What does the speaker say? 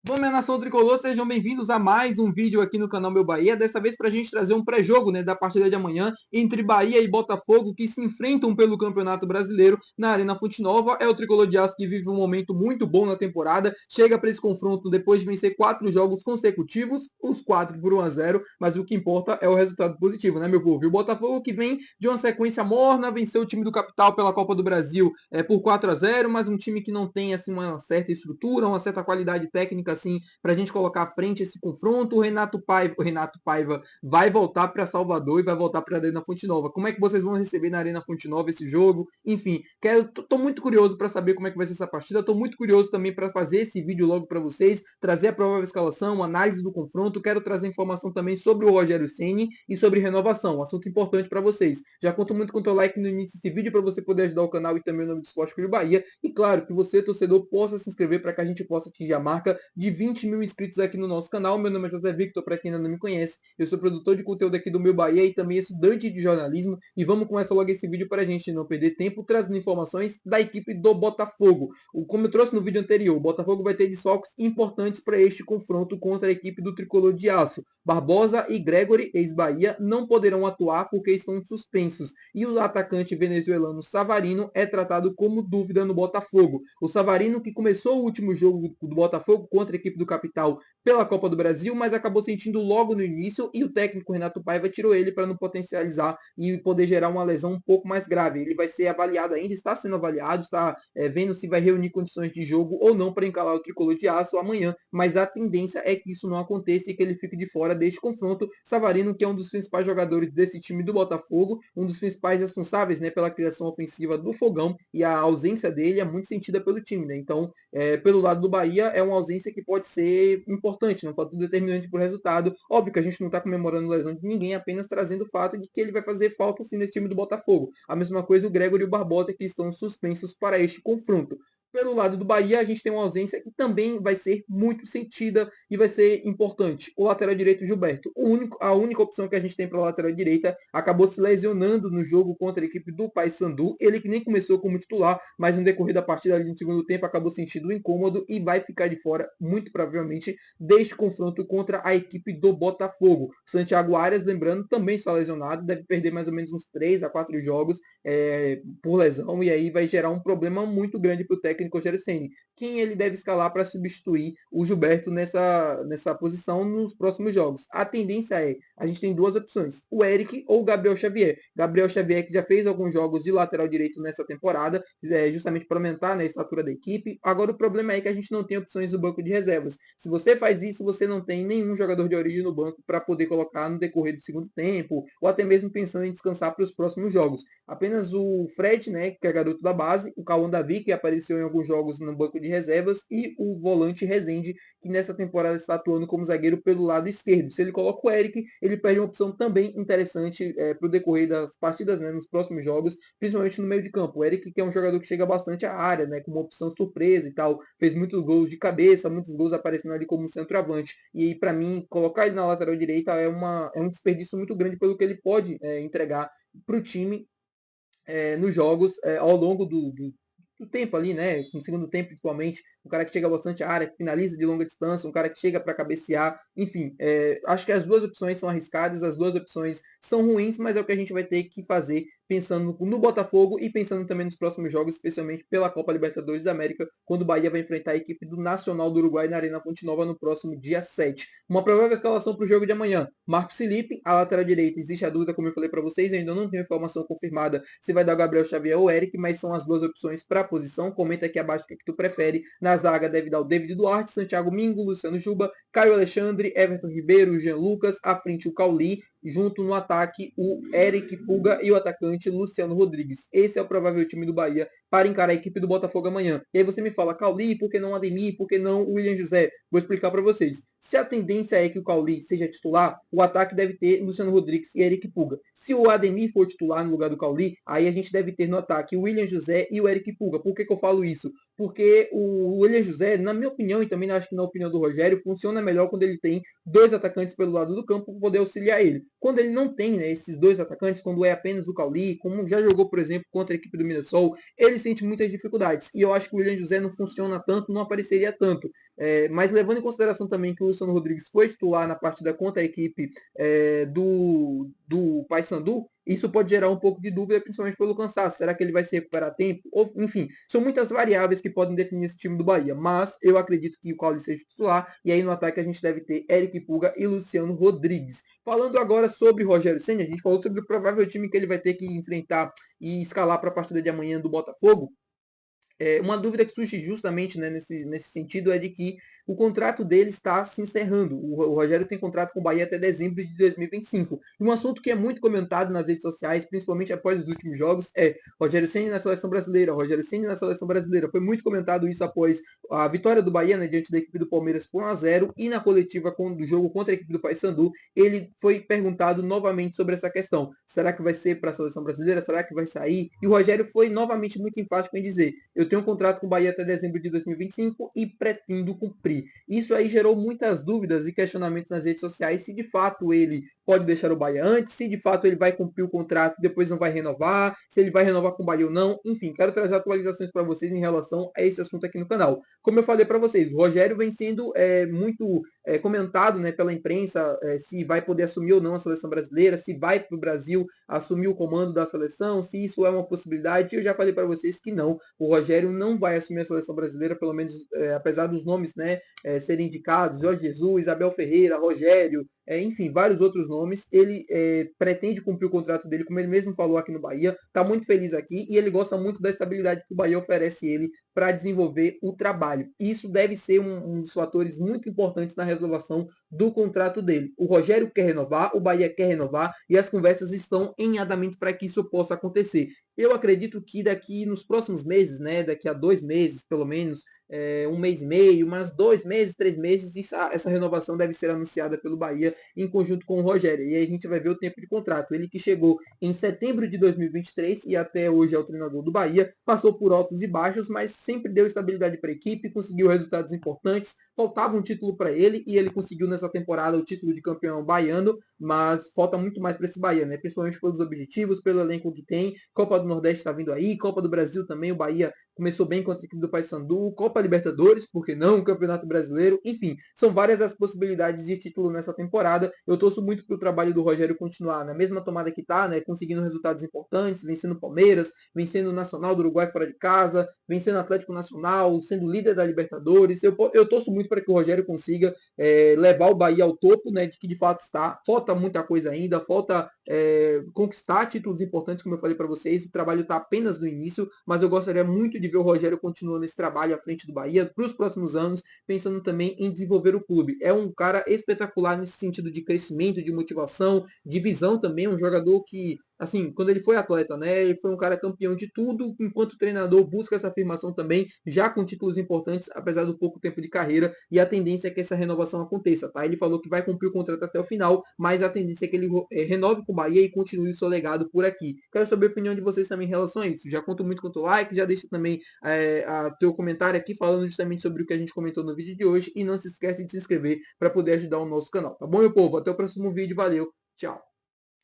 Bom, minha nação tricolor, sejam bem-vindos a mais um vídeo aqui no canal Meu Bahia. Dessa vez para a gente trazer um pré-jogo, da partida de amanhã entre Bahia e Botafogo, que se enfrentam pelo Campeonato Brasileiro na Arena Fonte Nova. É o tricolor de aço que vive um momento muito bom na temporada. Chega para esse confronto depois de vencer 4 jogos consecutivos, os 4 por 1-0, mas o que importa é o resultado positivo, né, meu povo? E o Botafogo que vem de uma sequência morna, venceu o time do Capital pela Copa do Brasil por 4-0, mas um time que não tem assim uma certa estrutura, uma certa qualidade técnica assim para a gente colocar à frente esse confronto. O Renato Paiva vai voltar para Salvador e vai voltar para a Arena Fonte Nova. Como é que vocês vão receber na Arena Fonte Nova esse jogo? Enfim, tô muito curioso para saber como é que vai ser essa partida. Tô muito curioso também para fazer esse vídeo logo para vocês, trazer a provável escalação, análise do confronto. Quero trazer informação também sobre o Rogério Ceni e sobre renovação, um assunto importante para vocês. Já conto muito com o teu like no início desse vídeo para você poder ajudar o canal e também o nome do Esporte Clube Bahia. E claro, que você, torcedor, possa se inscrever para que a gente possa atingir a marca de 20 mil inscritos aqui no nosso canal. Meu nome é José Victor, para quem ainda não me conhece. Eu sou produtor de conteúdo aqui do Meu Bahia e também estudante de jornalismo. E vamos começar logo esse vídeo para a gente não perder tempo, trazendo informações da equipe do Botafogo. Como eu trouxe no vídeo anterior, o Botafogo vai ter desfalques importantes para este confronto contra a equipe do Tricolor de Aço. Barbosa e Gregory, ex-Bahia, não poderão atuar porque estão suspensos. E o atacante venezuelano Savarino é tratado como dúvida no Botafogo. O Savarino, que começou o último jogo do Botafogo contra a equipe do Capital pela Copa do Brasil, mas acabou sentindo logo no início e o técnico Renato Paiva tirou ele para não potencializar e poder gerar uma lesão um pouco mais grave. Ele vai ser avaliado ainda, está sendo avaliado, está vendo se vai reunir condições de jogo ou não para encarar o Tricolor de Aço amanhã, mas a tendência é que isso não aconteça e que ele fique de fora deste confronto. Savarino, que é um dos principais jogadores desse time do Botafogo, um dos principais responsáveis, pela criação ofensiva do Fogão, e a ausência dele é muito sentida pelo time, Então, pelo lado do Bahia, é uma ausência que pode ser importante, não fator determinante para o resultado. Óbvio que a gente não está comemorando lesão de ninguém, apenas trazendo o fato de que ele vai fazer falta sim nesse time do Botafogo. A mesma coisa o Gregory e o Barbosa, que estão suspensos para este confronto. Pelo lado do Bahia, a gente tem uma ausência que também vai ser muito sentida e vai ser importante. O lateral direito Gilberto. A única opção que a gente tem para a lateral direita acabou se lesionando no jogo contra a equipe do Paysandu. Ele que nem começou como titular, mas no decorrer da partida ali no segundo tempo acabou sentindo um incômodo e vai ficar de fora, muito provavelmente, deste confronto contra a equipe do Botafogo. Santiago Arias, lembrando, também está lesionado, deve perder mais ou menos uns 3 a 4 jogos por lesão, e aí vai gerar um problema muito grande para o técnico Rogério Ceni. Quem ele deve escalar para substituir o Gilberto nessa posição nos próximos jogos? A tendência a gente tem duas opções, o Eric ou o Gabriel Xavier. Gabriel Xavier que já fez alguns jogos de lateral direito nessa temporada, justamente para aumentar a estatura da equipe. Agora o problema é que a gente não tem opções no banco de reservas. Se você faz isso, você não tem nenhum jogador de origem no banco para poder colocar no decorrer do segundo tempo, ou até mesmo pensando em descansar para os próximos jogos. Apenas o Fred, que é garoto da base, o Cauã Davi, que apareceu em alguns jogos no banco de reservas, e o volante Rezende, que nessa temporada está atuando como zagueiro pelo lado esquerdo. Se ele coloca o Eric, ele perde uma opção também interessante para o decorrer das partidas, nos próximos jogos, principalmente no meio de campo. O Eric, que é um jogador que chega bastante à área, com uma opção surpresa e tal, fez muitos gols de cabeça, muitos gols aparecendo ali como centroavante. E para mim, colocar ele na lateral direita é um desperdício muito grande pelo que ele pode entregar para o time nos jogos ao longo do tempo ali, no segundo tempo principalmente, um cara que chega bastante à área, que finaliza de longa distância, um cara que chega para cabecear, enfim, acho que as duas opções são arriscadas, as duas opções são ruins, mas é o que a gente vai ter que fazer pensando no Botafogo e pensando também nos próximos jogos, especialmente pela Copa Libertadores da América, quando o Bahia vai enfrentar a equipe do Nacional do Uruguai na Arena Fonte Nova no próximo dia 7. Uma provável escalação para o jogo de amanhã: Marcos Felipe, a lateral direita, existe a dúvida, como eu falei para vocês, eu ainda não tenho informação confirmada se vai dar o Gabriel Xavier ou o Eric, mas são as duas opções para a posição. Comenta aqui abaixo o que tu prefere. Na zaga deve dar o David Duarte, Santiago Mingo, Luciano Juba, Caio Alexandre, Everton Ribeiro, Jean Lucas, à frente o Cauli, junto no ataque o Eric Puga e o atacante Luciano Rodrigues. Esse é o provável time do Bahia para encarar a equipe do Botafogo amanhã. E aí você me fala, Cauli, por que não Ademir, por que não William José? Vou explicar para vocês. Se a tendência é que o Cauli seja titular, o ataque deve ter Luciano Rodrigues e Eric Puga. Se o Ademir for titular no lugar do Cauli, aí a gente deve ter no ataque o William José e o Eric Puga. Por que eu falo isso? porque o William José, na minha opinião, e também acho que na opinião do Rogério, funciona melhor quando ele tem dois atacantes pelo lado do campo para poder auxiliar ele. Quando ele não tem, né, esses dois atacantes, quando é apenas o Cauli, como já jogou, por exemplo, contra a equipe do Mirassol, ele sente muitas dificuldades. E eu acho que o William José não funciona tanto, não apareceria tanto. Mas levando em consideração também que o Luciano Rodrigues foi titular na partida contra a equipe do Paysandu, isso pode gerar um pouco de dúvida, principalmente pelo cansaço. Será que ele vai se recuperar a tempo? Ou, enfim, são muitas variáveis que podem definir esse time do Bahia. Mas eu acredito que o Cauli seja titular. E aí no ataque a gente deve ter Eric Pulga e Luciano Rodrigues. Falando agora sobre Rogério Ceni, a gente falou sobre o provável time que ele vai ter que enfrentar e escalar para a partida de amanhã do Botafogo. Uma dúvida que surge justamente, né, nesse sentido é de que o contrato dele está se encerrando. O Rogério tem contrato com o Bahia até dezembro de 2025. E um assunto que é muito comentado nas redes sociais, principalmente após os últimos jogos, é Rogério Ceni na seleção brasileira, Rogério Ceni na seleção brasileira. Foi muito comentado isso após a vitória do Bahia, né, diante da equipe do Palmeiras por 1-0, e na coletiva do jogo contra a equipe do Paysandu, ele foi perguntado novamente sobre essa questão. Será que vai ser para a seleção brasileira? Será que vai sair? E o Rogério foi novamente muito enfático em dizer: eu tenho um contrato com o Bahia até dezembro de 2025 e pretendo cumprir. Isso aí gerou muitas dúvidas e questionamentos nas redes sociais se de fato ele pode deixar o Bahia antes, se de fato ele vai cumprir o contrato e depois não vai renovar, se ele vai renovar com o Bahia ou não. Enfim, quero trazer atualizações para vocês em relação a esse assunto aqui no canal. Como eu falei para vocês, o Rogério vem sendo muito comentado, né, pela imprensa, se vai poder assumir ou não a seleção brasileira, se vai para o Brasil assumir o comando da seleção, se isso é uma possibilidade. Eu já falei para vocês que não. O Rogério não vai assumir a seleção brasileira, pelo menos apesar dos nomes, né, serem indicados: Jorge Jesus, Abel Ferreira, Rogério, enfim, vários outros nomes. Ele pretende cumprir o contrato dele, como ele mesmo falou aqui no Bahia, está muito feliz aqui e ele gosta muito da estabilidade que o Bahia oferece ele para desenvolver o trabalho. Isso deve ser um dos fatores muito importantes na renovação do contrato dele. O Rogério quer renovar, o Bahia quer renovar e as conversas estão em andamento para que isso possa acontecer. Eu acredito que daqui nos próximos meses, né, daqui a 2 meses, pelo menos, 1 mês e meio, mas 2 meses, 3 meses, essa renovação deve ser anunciada pelo Bahia em conjunto com o Rogério. E aí a gente vai ver o tempo de contrato. Ele que chegou em setembro de 2023 e até hoje é o treinador do Bahia, passou por altos e baixos, mas sempre deu estabilidade para a equipe, conseguiu resultados importantes. Faltava um título para ele e ele conseguiu nessa temporada o título de campeão baiano, mas falta muito mais para esse Bahia, né? Principalmente pelos objetivos, pelo elenco que tem. Copa do Nordeste está vindo aí, Copa do Brasil também, o Bahia começou bem contra a equipe do Paysandu, Copa Libertadores, por que não, Campeonato Brasileiro, enfim, são várias as possibilidades de título nessa temporada. Eu torço muito para o trabalho do Rogério continuar na mesma tomada que está, né, conseguindo resultados importantes, vencendo o Palmeiras, vencendo o Nacional do Uruguai fora de casa, vencendo o Atlético Nacional, sendo líder da Libertadores. Eu torço muito para que o Rogério consiga levar o Bahia ao topo, né, de que de fato está. Falta muita coisa ainda, falta conquistar títulos importantes, como eu falei para vocês. O trabalho está apenas no início, mas eu gostaria muito de ver o Rogério continuando esse trabalho à frente do Bahia para os próximos anos, pensando também em desenvolver o clube. É um cara espetacular nesse sentido de crescimento, de motivação, de visão também, um jogador que, assim, quando ele foi atleta, né, ele foi um cara campeão de tudo, enquanto treinador busca essa afirmação também, já com títulos importantes, apesar do pouco tempo de carreira, e a tendência é que essa renovação aconteça, tá? Ele falou que vai cumprir o contrato até o final, mas a tendência é que ele renove com o Bahia e continue o seu legado por aqui. Quero saber a opinião de vocês também em relação a isso. Já conto muito com o teu like, já deixa também teu comentário aqui falando justamente sobre o que a gente comentou no vídeo de hoje, e não se esquece de se inscrever para poder ajudar o nosso canal, tá bom, meu povo? Até o próximo vídeo, valeu, tchau!